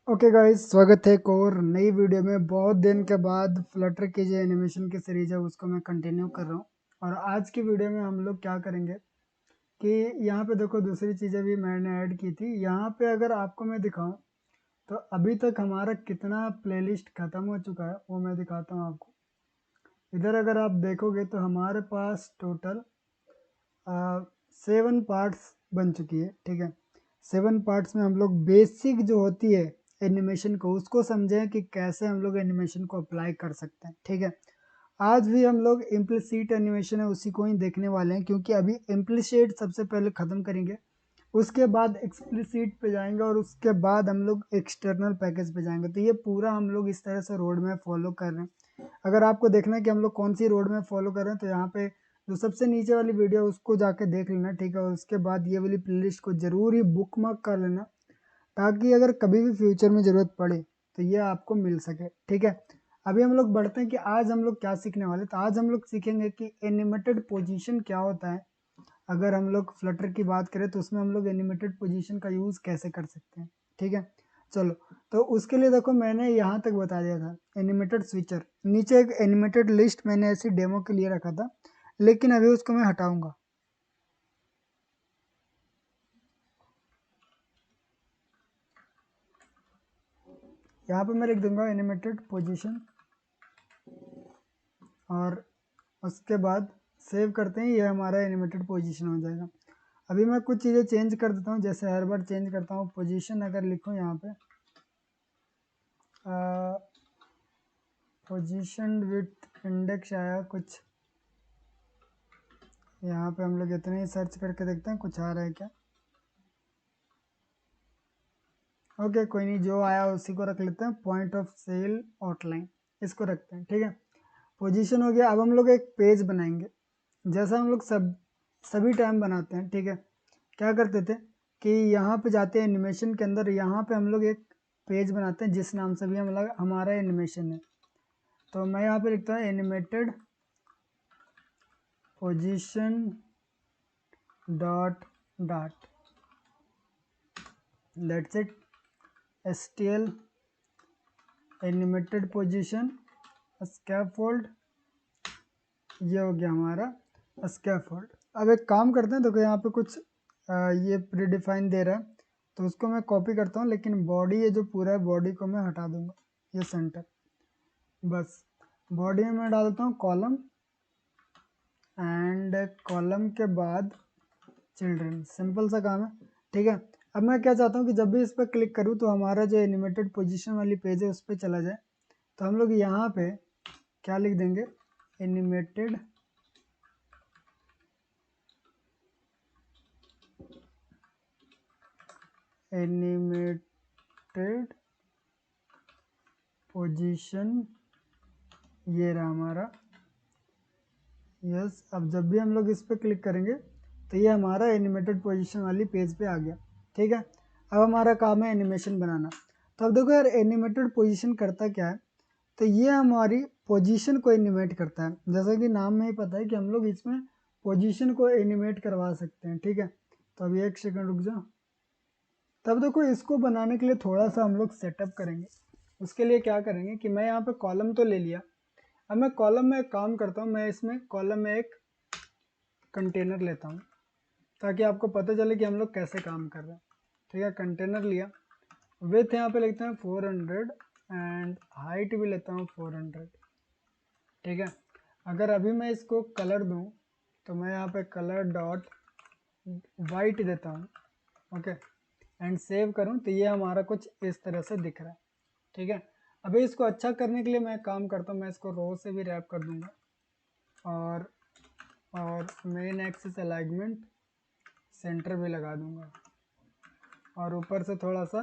Okay guys, स्वागत है एक और नई वीडियो में। बहुत दिन के बाद फ्लटर की जो एनिमेशन की सीरीज है उसको मैं कंटिन्यू कर रहा हूँ। और आज की वीडियो में हम लोग क्या करेंगे कि यहाँ पे देखो, दूसरी चीज़ें भी मैंने ऐड की थी। यहाँ पे अगर आपको मैं दिखाऊं तो अभी तक हमारा कितना प्लेलिस्ट ख़त्म हो चुका है वो मैं दिखाता हूँ आपको। इधर अगर आप देखोगे तो हमारे पास टोटल 7 पार्ट्स बन चुकी है। ठीक है, 7 पार्ट्स में हम लोग बेसिक जो होती है एनिमेशन को उसको समझें कि कैसे हम लोग एनिमेशन को अप्लाई कर सकते हैं। ठीक है, आज भी हम लोग इम्प्लिसिट एनिमेशन है उसी को ही देखने वाले हैं, क्योंकि अभी इम्प्लिसिट सबसे पहले ख़त्म करेंगे, उसके बाद एक्सप्लिसिट पे जाएंगे और उसके बाद हम लोग एक्सटर्नल पैकेज पे जाएंगे। तो ये पूरा हम लोग इस तरह से रोड मैप फॉलो कर रहे हैं। अगर आपको देखना है कि हम लोग कौन सी रोड मैप फॉलो कर रहे हैं तो यहाँ पे जो सबसे नीचे वाली वीडियो है उसको जाके देख लेना। ठीक है, और उसके बाद ये वाली प्लेलिस्ट को जरूर ही बुक मार्क कर लेना, ताकि अगर कभी भी फ्यूचर में ज़रूरत पड़े तो ये आपको मिल सके। ठीक है, अभी हम लोग बढ़ते हैं कि आज हम लोग क्या सीखने वाले। तो आज हम लोग सीखेंगे कि एनिमेटेड पोजीशन क्या होता है। अगर हम लोग फ्लटर की बात करें तो उसमें हम लोग एनिमेटेड पोजीशन का यूज़ कैसे कर सकते हैं। ठीक है, चलो। तो उसके लिए देखो, मैंने यहाँ तक बता दिया था एनिमेटेड स्विचर। नीचे एक एनिमेटेड लिस्ट मैंने ऐसी डेमो के लिए रखा था, लेकिन अभी उसको मैं हटाऊंगा। यहाँ पे मैं लिख दूंगा एनिमेटेड पोजीशन और उसके बाद सेव करते हैं, ये हमारा एनिमेटेड पोजीशन हो जाएगा। अभी मैं कुछ चीज़ें चेंज कर देता हूँ, जैसे हर बार चेंज करता हूँ। पोजीशन अगर लिखूँ यहाँ पे पोजीशन विथ इंडेक्स आया कुछ, यहाँ पे हम लोग इतने ही सर्च करके देखते हैं कुछ आ रहा है क्या। ओके, कोई नहीं, जो आया उसी को रख लेते हैं। पॉइंट ऑफ सेल आउटलाइन इसको रखते हैं। ठीक है, पोजीशन हो गया। अब हम लोग एक पेज बनाएंगे, जैसा हम लोग सभी टाइम बनाते हैं। ठीक है, क्या करते थे कि यहाँ पे जाते हैं एनिमेशन के अंदर, यहाँ पे हम लोग एक पेज बनाते हैं जिस नाम से भी हम लोग हमारा एनिमेशन है। तो मैं यहाँ पे लिखता हूँ animated position dot dot, that's it. stl animated position scaffold, ये हो गया हमारा स्कैफोल्ड। अब एक काम करते हैं, देखो यहाँ पे कुछ ये प्रीडिफाइन दे रहा है, तो उसको मैं कॉपी करता हूँ, लेकिन बॉडी ये जो पूरा है बॉडी को मैं हटा दूंगा, ये सेंटर। बस बॉडी में मैं डालता हूँ कॉलम, एंड कॉलम के बाद चिल्ड्रन। सिंपल सा काम है। ठीक है, अब मैं क्या चाहता हूँ कि जब भी इस पर क्लिक करूँ तो हमारा जो एनिमेटेड पोजीशन वाली पेज है उस पर चला जाए। तो हम लोग यहाँ पे क्या लिख देंगे, एनिमेटेड एनिमेटेड पोजीशन, ये रहा हमारा। यस, अब जब भी हम लोग इस पर क्लिक करेंगे तो ये हमारा एनिमेटेड पोजीशन वाली पेज पे आ गया। ठीक है, अब हमारा काम है एनिमेशन बनाना। तो अब देखो यार, एनिमेटेड पोजीशन करता क्या है, तो ये हमारी पोजीशन को एनिमेट करता है। जैसा कि नाम में ही पता है कि हम लोग इसमें पोजीशन को एनिमेट करवा सकते हैं। ठीक है, तो अभी एक सेकंड रुक जाओ। तब देखो, इसको बनाने के लिए थोड़ा सा हम लोग सेटअप करेंगे। उसके लिए क्या करेंगे कि मैं यहाँ पे कॉलम तो ले लिया। अब मैं कॉलम में एक काम करता हूँ, मैं इसमें कॉलम में एक कंटेनर लेता हूँ, ताकि आपको पता चले कि हम लोग कैसे काम कर रहे हैं। ठीक है, कंटेनर लिया, विथ यहाँ पे लिखते हैं 400 एंड हाइट भी लेता हूँ 400। ठीक है, अगर अभी मैं इसको कलर दूँ तो मैं यहाँ पे कलर डॉट वाइट देता हूँ। ओके, एंड सेव करूँ तो ये हमारा कुछ इस तरह से दिख रहा है। ठीक है, अभी इसको अच्छा करने के लिए मैं काम करता हूँ, मैं इसको रो से भी रैप कर दूंगा, और मेन एक्सिस अलाइनमेंट सेंटर भी लगा दूंगा, और ऊपर से थोड़ा सा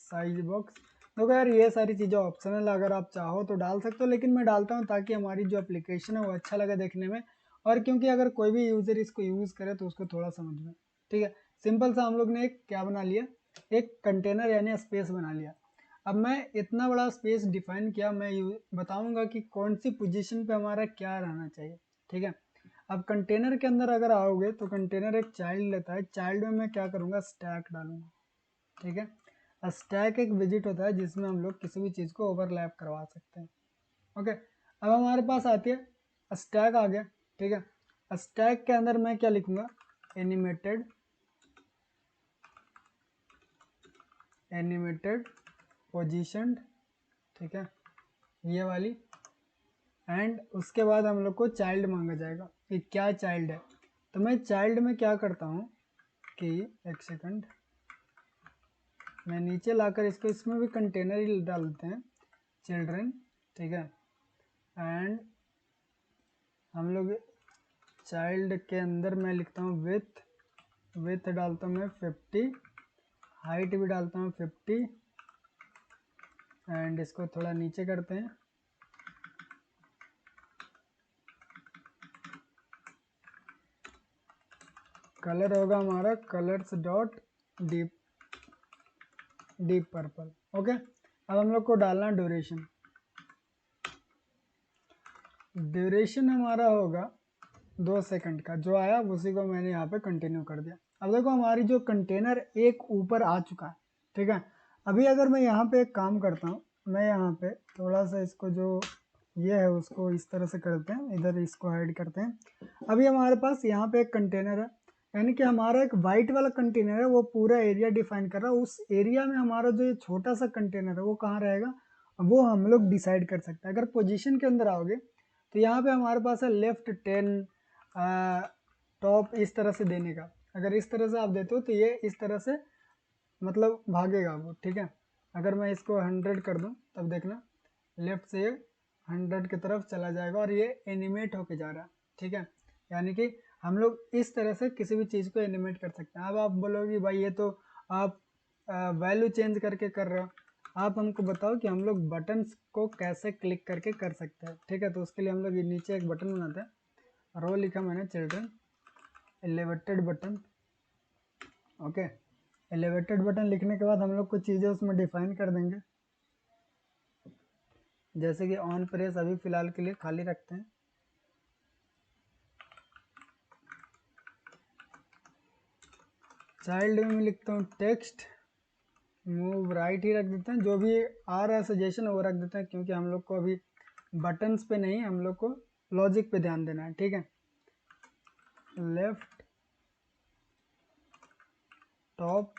साइज बॉक्स। देखो यार, ये सारी चीज़ें ऑप्शनल, अगर आप चाहो तो डाल सकते हो, लेकिन मैं डालता हूँ ताकि हमारी जो एप्लीकेशन है वो अच्छा लगे देखने में, और क्योंकि अगर कोई भी यूज़र इसको यूज़ करे तो उसको थोड़ा समझ में। ठीक है, सिंपल सा हम लोग ने एक क्या बना लिया, एक कंटेनर यानी स्पेस बना लिया। अब मैं इतना बड़ा स्पेस डिफाइन किया, मैं बताऊंगा कि कौन सी पोजीशन पे हमारा क्या रहना चाहिए। ठीक है, अब कंटेनर के अंदर अगर आओगे तो कंटेनर एक चाइल्ड लेता है, चाइल्ड में मैं क्या करूँगा, स्टैक डालूंगा। ठीक है, स्टैक एक विजिट होता है जिसमें हम लोग किसी भी चीज़ को ओवरलैप करवा सकते हैं। ओके, अब हमारे पास आती है स्टैक आ गया, ठीक है। स्टैक के अंदर मैं क्या लिखूंगा, एनिमेटेड पोजीशनड, ठीक है, ये वाली। एंड उसके बाद हम लोग को चाइल्ड मांगा जाएगा कि क्या चाइल्ड है। तो मैं चाइल्ड में क्या करता हूँ कि एक सेकंड, मैं नीचे लाकर इसको, इसमें भी कंटेनर ही डाल देते हैं, चिल्ड्रन, ठीक है। एंड हम लोग चाइल्ड के अंदर मैं लिखता हूँ विथ डालता हूँ मैं 50, हाइट भी डालता हूँ 50, एंड इसको थोड़ा नीचे करते हैं। कलर होगा हमारा colours dot deep purple. Okay, अब हम लोग को डालना ड्यूरेशन हमारा होगा 2 सेकंड का, जो आया उसी को मैंने यहाँ पे कंटिन्यू कर दिया। अब देखो हमारी जो कंटेनर एक ऊपर आ चुका है, ठीक है। अभी अगर मैं यहाँ पे एक काम करता हूँ, मैं यहाँ पे थोड़ा सा इसको जो ये है उसको इस तरह से करते हैं, इधर इसको हाइड करते हैं। अभी हमारे पास यहाँ पे एक कंटेनर है, यानी कि हमारा एक वाइट वाला कंटेनर है, वो पूरा एरिया डिफाइन कर रहा है। उस एरिया में हमारा जो ये छोटा सा कंटेनर है वो कहाँ रहेगा, वो हम लोग डिसाइड कर सकते हैं। अगर पोजीशन के अंदर आओगे तो यहाँ पे हमारे पास है लेफ्ट 10 टॉप इस तरह से देने का। अगर इस तरह से आप देते हो तो ये इस तरह से मतलब भागेगा वो, ठीक है। अगर मैं इसको 100 कर दूं तब देखना लेफ्ट से 100 की तरफ चला जाएगा और ये एनिमेट होके जा रहा है, ठीक है। यानी कि हम लोग इस तरह से किसी भी चीज़ को एनिमेट कर सकते हैं। अब आप बोलोगे भाई ये तो आप वैल्यू चेंज करके कर रहे हो, आप हमको बताओ कि हम लोग बटन्स को कैसे क्लिक करके कर सकते हैं, ठीक है। तो उसके लिए हम लोग नीचे एक बटन बनाते हैं, रो लिखा मैंने children elevated button. Okay, elevated button लिखने के बाद हम लोग कुछ चीज़ें उसमें डिफाइन कर देंगे, जैसे कि ऑन प्रेस अभी फ़िलहाल के लिए खाली रखते हैं। चाइल्ड में मैं लिखता हूँ टेक्स्ट मूव राइट ही रख देते हैं, जो भी आ रहा है सजेशन वो रख देते हैं, क्योंकि हम लोग को अभी बटन्स पे नहीं, हम लोग को लॉजिक पे ध्यान देना है, ठीक है। Left top,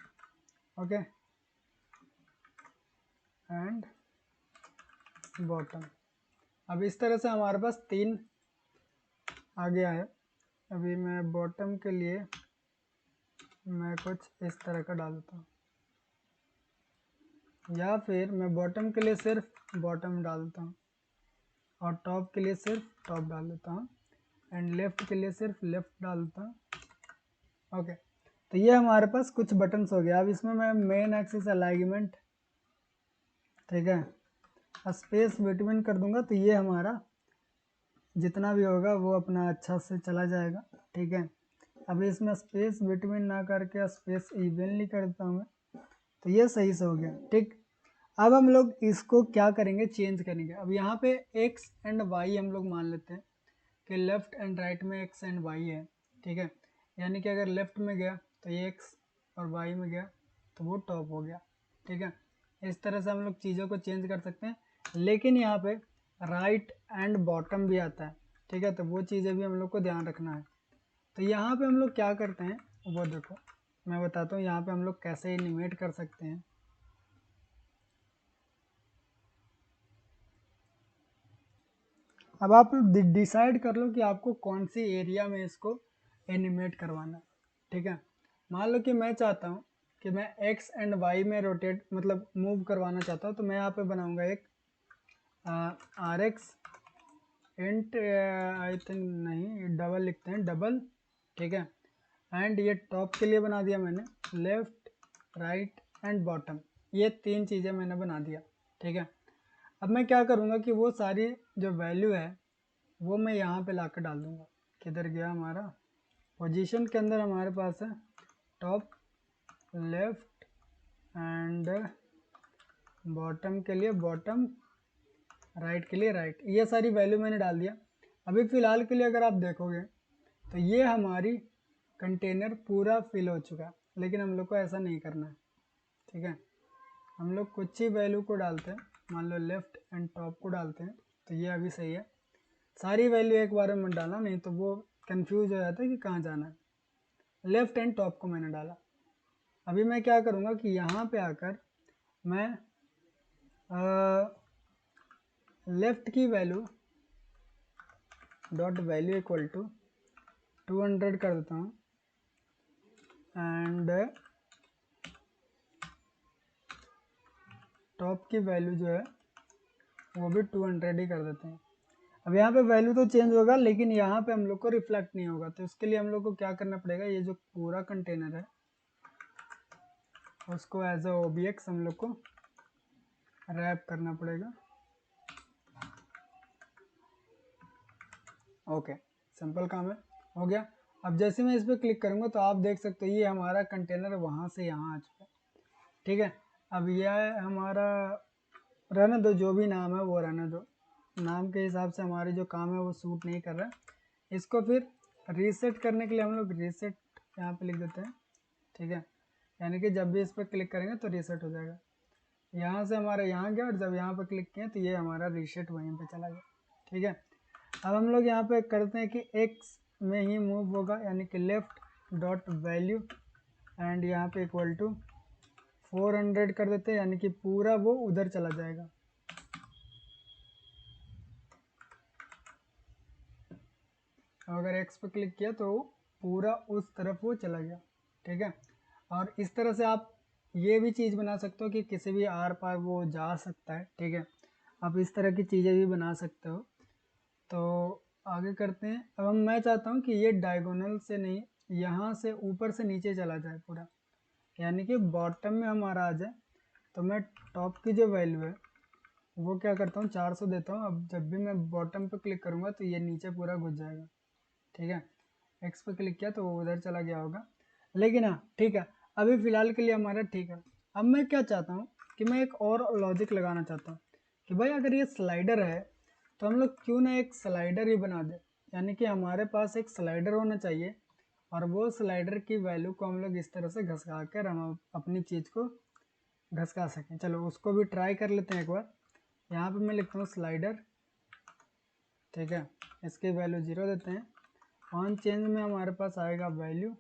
okay, and bottom. अब इस तरह से हमारे पास 3 आ गया है। अभी मैं बॉटम के लिए मैं कुछ इस तरह का डालता हूँ, या फिर मैं बॉटम के लिए सिर्फ बॉटम डालता हूँ और टॉप के लिए सिर्फ टॉप डाल देता हूँ, एंड लेफ्ट के लिए सिर्फ लेफ्ट डालता हूँ। ओके, तो ये हमारे पास कुछ बटन्स हो गया। अब इसमें मैं मेन एक्सिस अलाइनमेंट, ठीक है, स्पेस बिटवीन कर दूंगा तो ये हमारा जितना भी होगा वो अपना अच्छा से चला जाएगा, ठीक है। अब इसमें स्पेस बिटवीन ना करके स्पेस इवनली कर देता हूँ मैं, तो ये सही से हो गया, ठीक। अब हम लोग इसको क्या करेंगे, चेंज करेंगे। अब यहाँ पे एक्स एंड वाई हम लोग मान लेते हैं कि लेफ्ट एंड राइट में एक्स एंड वाई है, ठीक है। यानी कि अगर लेफ्ट में गया तो ये एक्स और वाई में गया तो वो टॉप हो गया, ठीक है। इस तरह से हम लोग चीज़ों को चेंज कर सकते हैं। लेकिन यहाँ पे राइट एंड बॉटम भी आता है, ठीक है, तो वो चीज़ें भी हम लोग को ध्यान रखना है। तो यहाँ पे हम लोग क्या करते हैं वो देखो, मैं बताता हूँ यहाँ पे हम लोग कैसे एनिमेट कर सकते हैं। अब आप डिसाइड कर लो कि आपको कौन सी एरिया में इसको एनिमेट करवाना, ठीक है। मान लो कि मैं चाहता हूँ कि मैं एक्स एंड वाई में रोटेट मतलब मूव करवाना चाहता हूँ, तो मैं यहाँ पे बनाऊँगा एक R X int, I think नहीं डबल लिखते हैं, डबल, ठीक है। एंड ये टॉप के लिए बना दिया मैंने, लेफ्ट राइट एंड बॉटम, ये 3 चीज़ें मैंने बना दिया, ठीक है। अब मैं क्या करूँगा कि वो सारी जो वैल्यू है वो मैं यहाँ पे ला कर डाल दूँगा। किधर गया हमारा पोजीशन के अंदर, हमारे पास है टॉप, लेफ्ट एंड बॉटम के लिए बॉटम, राइट के लिए राइट, ये सारी वैल्यू मैंने डाल दिया। अभी फ़िलहाल के लिए अगर आप देखोगे तो ये हमारी कंटेनर पूरा फिल हो चुका है, लेकिन हम लोग को ऐसा नहीं करना है, ठीक है। हम लोग कुछ ही वैल्यू को डालते हैं, मान लो लेफ्ट एंड टॉप को डालते हैं, तो ये अभी सही है। सारी वैल्यू एक बार में डालना, नहीं तो वो कंफ्यूज हो जाता है कि कहाँ जाना है। लेफ्ट एंड टॉप को मैंने डाला। अभी मैं क्या करूँगा कि यहाँ पे आकर मैं लेफ्ट की value dot value equal to 200 कर देता हूँ एंड टॉप की वैल्यू जो है वो भी 200 ही कर देते हैं। अब यहाँ पे वैल्यू तो चेंज होगा लेकिन यहाँ पे हम लोग को रिफ्लेक्ट नहीं होगा, तो इसके लिए हम लोग को क्या करना पड़ेगा, ये जो पूरा कंटेनर है उसको एज अ OBX हम लोग को रैप करना पड़ेगा। ओके, सिंपल काम है, हो गया। अब जैसे मैं इस पर क्लिक करूँगा तो आप देख सकते हो ये हमारा कंटेनर वहाँ से यहाँ आ चुका है। ठीक है, अब यह हमारा रहने दो, जो भी नाम है वो रहने दो, नाम के हिसाब से हमारे जो काम है वो सूट नहीं कर रहा है। इसको फिर रीसेट करने के लिए हम लोग रीसेट यहाँ पे लिख देते हैं। ठीक है, यानी कि जब भी इस पर क्लिक करेंगे तो रीसेट हो जाएगा। यहाँ से हमारा यहाँ गया और जब यहाँ पर क्लिक किया तो ये हमारा रीसेट वहीं पे चला गया। ठीक है, अब हम लोग यहाँ पे करते हैं कि एक्स में ही मूव होगा, यानी कि लेफ्ट डॉट वैल्यू एंड यहाँ पे इक्वल टू 400 कर देते हैं, यानी कि पूरा वो उधर चला जाएगा। अगर एक्स पे क्लिक किया तो पूरा उस तरफ वो चला गया। ठीक है, और इस तरह से आप ये भी चीज़ बना सकते हो कि किसी भी आर पार वो जा सकता है। ठीक है, आप इस तरह की चीज़ें भी बना सकते हो। तो आगे करते हैं। अब मैं चाहता हूँ कि ये डायगोनल से नहीं, यहाँ से ऊपर से नीचे चला जाए पूरा, यानी कि बॉटम में हमारा आ जाए। तो मैं टॉप की जो वैल्यू है वो क्या करता हूँ, 400 देता हूँ। अब जब भी मैं बॉटम पे क्लिक करूँगा तो ये नीचे पूरा घुस जाएगा। ठीक है, एक्स पे क्लिक किया तो वो उधर चला गया होगा, लेकिन हाँ ठीक है, अभी फ़िलहाल के लिए हमारा ठीक है। अब मैं क्या चाहता हूँ कि मैं एक और लॉजिक लगाना चाहता हूँ कि भाई अगर ये स्लाइडर है तो हम लोग क्यों ना एक स्लाइडर ही बना दे, यानी कि हमारे पास एक स्लाइडर होना चाहिए और वो स्लाइडर की वैल्यू को हम लोग इस तरह से घसका कर हम अपनी चीज़ को घसका सकें। चलो उसको भी ट्राई कर लेते हैं एक बार। यहाँ पे मैं लिखता हूँ स्लाइडर। ठीक है, इसकी वैल्यू 0 देते हैं। ऑन चेंज में हमारे पास आएगा वैल्यू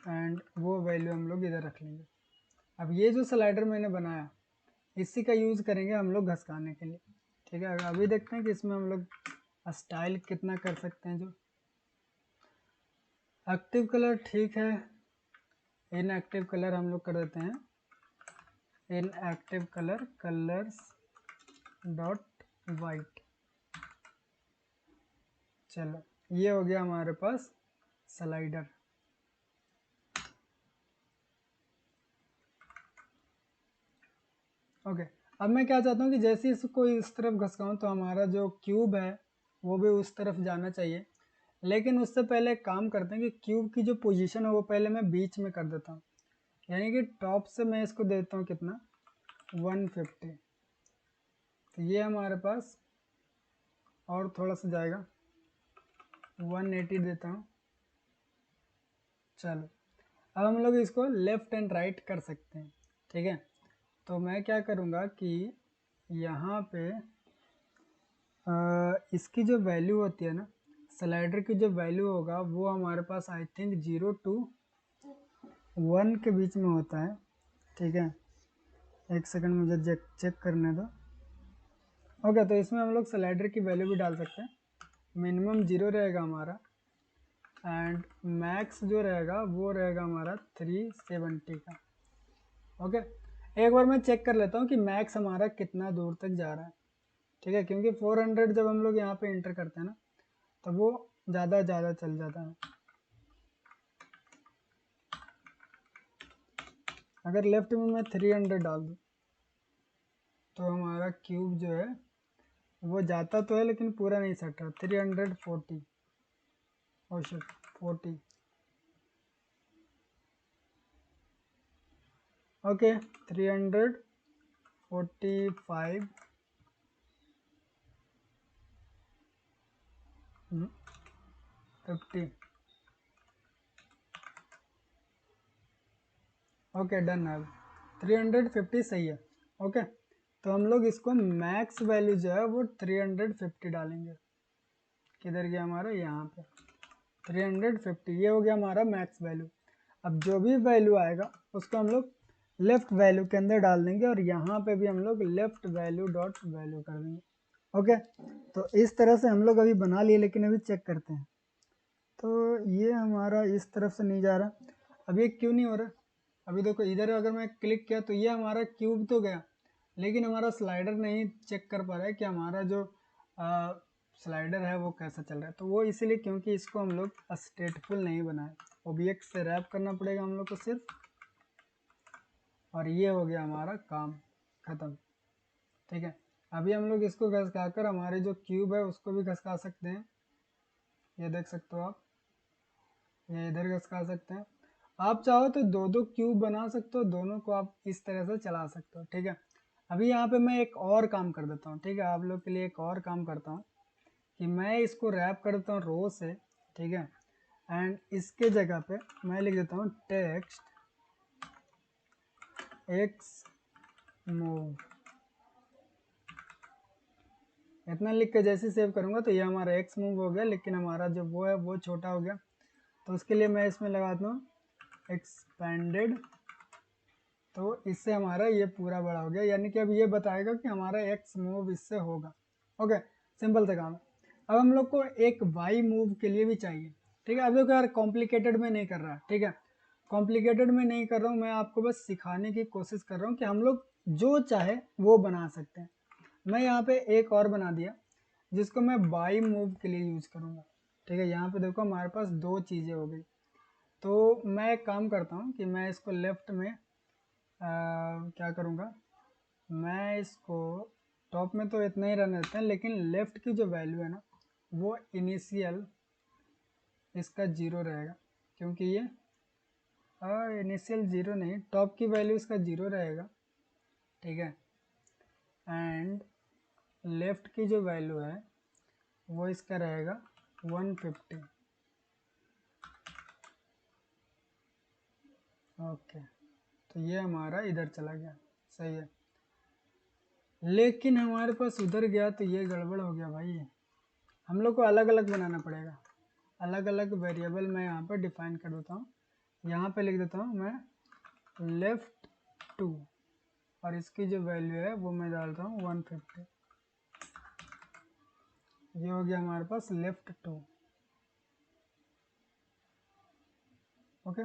एंड वो वैल्यू हम लोग इधर रख लेंगे। अब ये जो स्लाइडर मैंने बनाया इसी का यूज़ करेंगे हम लोग घसकाने के लिए। ठीक है, अभी देखते हैं कि इसमें हम लोग स्टाइल कितना कर सकते हैं। जो एक्टिव कलर ठीक है, इनएक्टिव कलर हम लोग कर देते हैं inactive colour colours dot white. चलो ये हो गया हमारे पास स्लाइडर। ओके, अब मैं क्या चाहता हूँ कि जैसे इसको इस तरफ घसकाऊँ तो हमारा जो क्यूब है वो भी उस तरफ जाना चाहिए। लेकिन उससे पहले एक काम करते हैं कि क्यूब की जो पोजीशन है वो पहले मैं बीच में कर देता हूँ, यानी कि टॉप से मैं इसको देता हूँ कितना 150। तो ये हमारे पास और थोड़ा सा जाएगा 180 देता हूँ। चलो अब हम लोग इसको लेफ़्ट एंड राइट कर सकते हैं। ठीक है, तो मैं क्या करूँगा कि यहाँ पे इसकी जो वैल्यू होती है ना, स्लाइडर की जो वैल्यू होगा वो हमारे पास आई थिंक 0 to 1 के बीच में होता है। ठीक है, एक सेकंड मुझे चेक करने दो। ओके, तो इसमें हम लोग स्लाइडर की वैल्यू भी डाल सकते हैं। मिनिमम 0 रहेगा हमारा एंड मैक्स जो रहेगा वो रहेगा हमारा 370 का। ओके, एक बार मैं चेक कर लेता हूँ कि मैक्स हमारा कितना दूर तक जा रहा है। ठीक है, क्योंकि 400 जब हम लोग यहाँ पे इंटर करते हैं ना तो वो ज़्यादा चल जाता है। अगर लेफ्ट में मैं 300 डाल दूँ तो हमारा क्यूब जो है वो जाता तो है लेकिन पूरा नहीं सट रहा। 340 और 40। ओके, 345 50। ओके, डन है। 350 सही है। ओके, तो हम लोग इसको मैक्स वैल्यू जो है वो 350 डालेंगे। किधर गया हमारा, यहाँ पे 350, ये हो गया हमारा मैक्स वैल्यू। अब जो भी वैल्यू आएगा उसको हम लोग लेफ्ट वैल्यू के अंदर डाल देंगे और यहाँ पे भी हम लोग लेफ्ट वैल्यू डॉट वैल्यू कर देंगे। ओके, तो इस तरह से हम लोग अभी बना लिए, लेकिन अभी चेक करते हैं। तो ये हमारा इस तरफ से नहीं जा रहा, अब ये क्यों नहीं हो रहा। अभी देखो इधर अगर मैं क्लिक किया तो ये हमारा क्यूब तो गया, लेकिन हमारा स्लाइडर नहीं चेक कर पा रहा है कि हमारा जो स्लाइडर है वो कैसा चल रहा है। तो वो इसीलिए क्योंकि इसको हम लोग स्टेटफुल नहीं बनाए, ऑब्जेक्ट से रैप करना पड़ेगा हम लोग को सिर्फ। और ये हो गया हमारा काम ख़त्म। ठीक है, अभी हम लोग इसको घसका कर हमारे जो क्यूब है उसको भी घसका सकते हैं। ये देख सकते हो आप, ये इधर घसका सकते हैं। आप चाहो तो दो दो क्यूब बना सकते हो, दोनों को आप इस तरह से चला सकते हो। ठीक है, अभी यहाँ पे मैं एक और काम कर देता हूँ। ठीक है, आप लोग के लिए एक और काम करता हूँ कि मैं इसको रैप कर देता हूँ रो से। ठीक है, एंड इसके जगह पे मैं लिख देता हूँ टेक्स्ट एक्स मूव। इतना लिख के जैसे सेव करूँगा तो ये हमारा एक्स मूव हो गया, लेकिन हमारा जो वो है वो छोटा हो गया। तो उसके लिए मैं इसमें लगाता हूँ एक्सपेंडेड, तो इससे हमारा ये पूरा बड़ा हो गया, यानी कि अब ये बताएगा कि हमारा एक्स मूव इससे होगा। ओके, सिंपल सा काम है। अब हम लोग को एक वाई मूव के लिए भी चाहिए। ठीक है, अब देखो यार कॉम्प्लिकेटेड में नहीं कर रहा। ठीक है, कॉम्प्लिकेटेड में नहीं कर रहा हूँ, मैं आपको बस सिखाने की कोशिश कर रहा हूँ कि हम लोग जो चाहे वो बना सकते हैं। मैं यहाँ पे एक और बना दिया जिसको मैं बाई मूव के लिए यूज़ करूँगा। ठीक है, यहाँ पे देखो हमारे पास दो चीज़ें हो गई। तो मैं एक काम करता हूँ कि मैं इसको लेफ्ट में क्या करूँगा, मैं इसको टॉप में तो इतना ही रहने देते हैं, लेकिन लेफ़्ट की जो वैल्यू है ना वो इनिशियल इसका 0 रहेगा, क्योंकि ये इनिशियल 0 नहीं, टॉप की वैल्यू इसका 0 रहेगा। ठीक है, एंड लेफ़्ट की जो वैल्यू है वो इसका रहेगा 150। ओके, तो ये हमारा इधर चला गया, सही है। लेकिन हमारे पास उधर गया तो ये गड़बड़ हो गया भाई, हम लोग को अलग अलग बनाना पड़ेगा। अलग अलग वेरिएबल मैं यहाँ पर डिफाइन कर देता हूँ। यहाँ पे लिख देता हूँ मैं लेफ्ट 2, और इसकी जो वैल्यू है वो मैं डालता हूँ 150। ये हो गया हमारे पास लेफ्ट 2। ओके,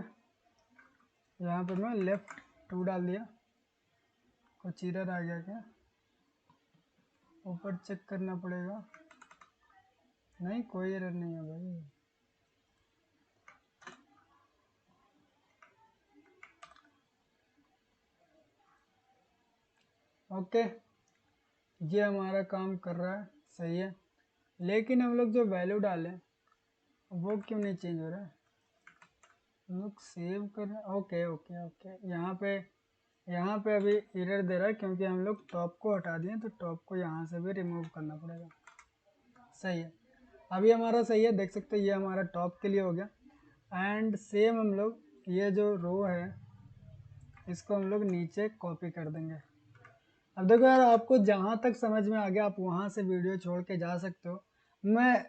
यहाँ पे मैं लेफ्ट 2 डाल दिया। कुछ एरर आ गया क्या, ऊपर चेक करना पड़ेगा। नहीं, कोई एरर नहीं है भाई। ओके, ये हमारा काम कर रहा है, सही है। लेकिन हम लोग जो वैल्यू डालें वो क्यों नहीं चेंज हो रहा है। हम लोग सेव कर रहे हैं, ओके ओके ओके। यहाँ पे अभी एरर दे रहा है क्योंकि हम लोग टॉप को हटा दिए, तो टॉप को यहाँ से भी रिमूव करना पड़ेगा। सही है, अभी हमारा सही है, देख सकते हो ये हमारा टॉप के लिए हो गया। एंड सेम हम लोग ये जो रो है इसको हम लोग नीचे कॉपी कर देंगे। अब देखो यार, आपको जहाँ तक समझ में आ गया आप वहाँ से वीडियो छोड़ के जा सकते हो। मैं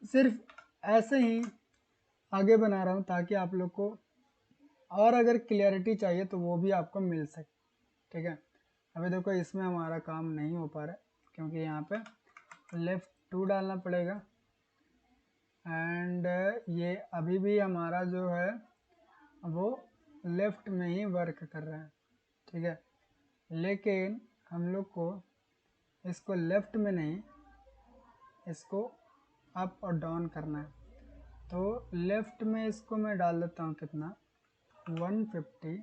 सिर्फ ऐसे ही आगे बना रहा हूँ ताकि आप लोग को और अगर क्लियरिटी चाहिए तो वो भी आपको मिल सके। ठीक है, अभी देखो इसमें हमारा काम नहीं हो पा रहा है क्योंकि यहाँ पे लेफ्ट 2 डालना पड़ेगा। एंड ये अभी भी हमारा जो है वो लेफ्ट में ही वर्क कर रहा है। ठीक है, लेकिन हम लोग को इसको लेफ्ट में नहीं, इसको अप और डाउन करना है। तो लेफ्ट में इसको मैं डाल देता हूँ कितना, 150,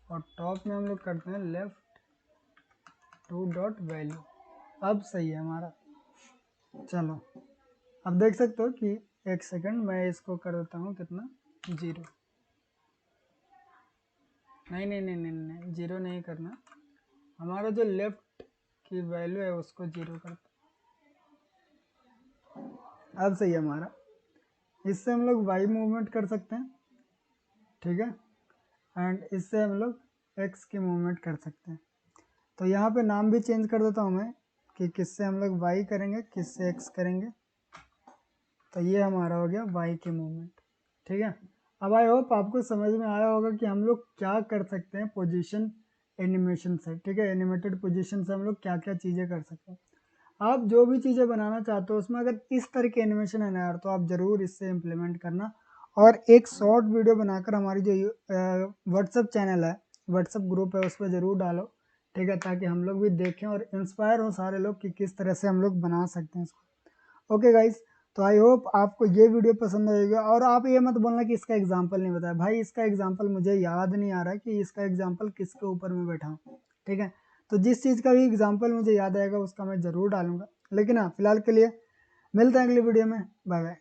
और टॉप में हम लोग करते हैं लेफ्ट 2 डॉट वैल्यू। अब सही है हमारा। चलो, अब देख सकते हो कि एक सेकंड मैं इसको कर देता हूँ कितना, 0। नहीं नहीं नहीं नहीं नहीं, 0 नहीं करना, हमारा जो लेफ्ट की वैल्यू है उसको 0 करता। अब सही है हमारा। इससे हम लोग वाई मूवमेंट कर सकते हैं। ठीक है, एंड इससे हम लोग एक्स की मूवमेंट कर सकते हैं। तो यहाँ पे नाम भी चेंज कर देता हूँ मैं कि किससे हम लोग वाई करेंगे, किससे एक्स करेंगे। तो ये हमारा हो गया वाई की मूवमेंट। ठीक है, अब आई होप आपको समझ में आया होगा कि हम लोग क्या कर सकते हैं पोजीशन एनिमेशन से। ठीक है, एनिमेटेड पोजीशन से हम लोग क्या क्या चीज़ें कर सकते हैं। आप जो भी चीज़ें बनाना चाहते हो उसमें अगर इस तरह की एनिमेशन है ना यार, तो आप ज़रूर इससे इम्प्लीमेंट करना। और एक शॉर्ट वीडियो बनाकर हमारी जो व्हाट्सअप चैनल है, व्हाट्सअप ग्रुप है, उस पर ज़रूर डालो। ठीक है, ताकि हम लोग भी देखें और इंस्पायर हो सारे लोग कि किस तरह से हम लोग बना सकते हैं इसको। ओके गाइस, तो आई होप आपको ये वीडियो पसंद आएगा। और आप ये मत बोलना कि इसका एग्जाम्पल नहीं बताया, भाई इसका एग्जाम्पल मुझे याद नहीं आ रहा है कि इसका एग्जाम्पल किसके ऊपर मैं बैठा हूँ। ठीक है, तो जिस चीज़ का भी एग्जाम्पल मुझे याद आएगा उसका मैं ज़रूर डालूंगा। लेकिन हाँ, फिलहाल के लिए मिलते हैं अगली वीडियो में। Bye bye.